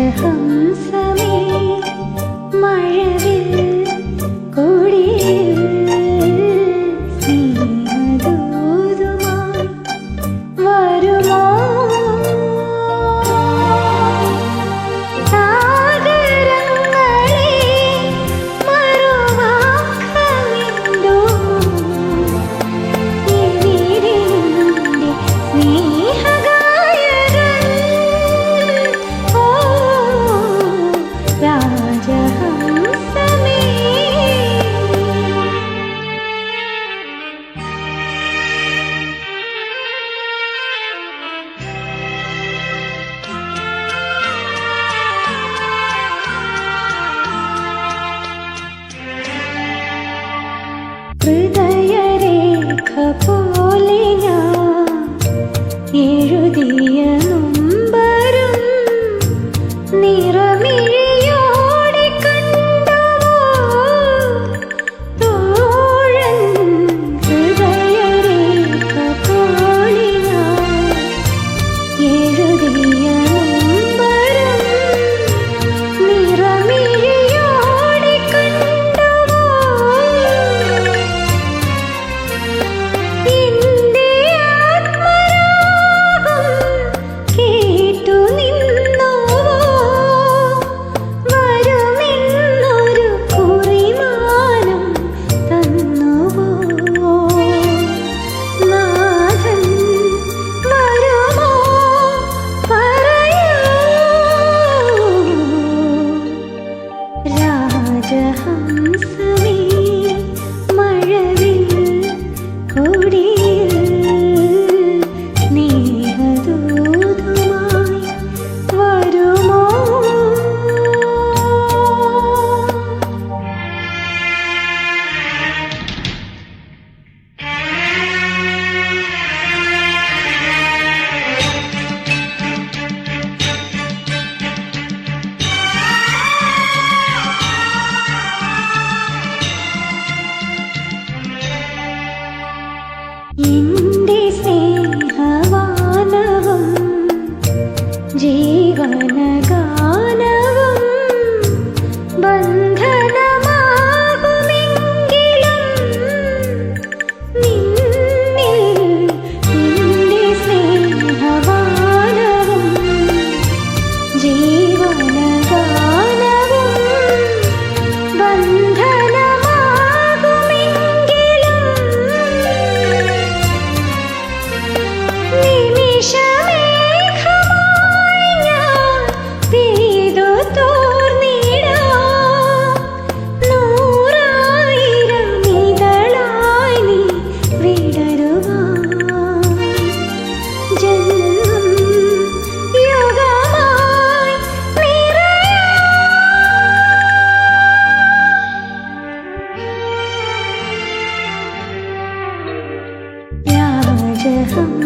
രാജഹംസമേ മഴവിൽ കൊടിയിൽ സ്നേഹദൂതുമായി വരുമോ? സാഗരങ്ങളെ മറുവാക്കമിണ്ടോ? എവിടെ നിന്റെ സ്നേഹഗായകൻ? ഓ രാജഹംസമേ. ഹൃദയരേഖ പോലെ ഞാൻ എഴുതിയ നൊമ്പരം നിറമിഴിയോടെ കണ്ടുവോ തോഴൻ? ഹൃദയരേഖ പോലെ ഞാൻ എഴുതിയ നൊമ്പരം നിറമിഴിയോടെ കണ്ടുവോ? എന്റെ ആത്മരാഗം കേട്ടു നിന്നുവോ? വരുമെന്നൊരു കുറിമാനം തന്നുവോ? നാഥൻ വരുമോ പറയൂ? രാജഹംസമേ മഴവിൽ കൊടിയിൽ സ്നേഹദൂതുമായി വരുമോ? എന്റെ സ്നേഹവാനവും ജീവനഗാനവും ബന്ധനമാകുമെങ്കിലും നിന്നിൽ എന്റെ സ്നേഹവാനവും ജീവനഗാനവും ബന്ധനമാകുമെങ്കിലും നിമിഷമേഘമായി ഞാൻ പെയ്തു തോർന്നിടാം. നൂറായിരം ഇതളായി നീ വിടരുവാൻ. ജന്മം യുഗമായി നിറയാം. രാജഹംസമേ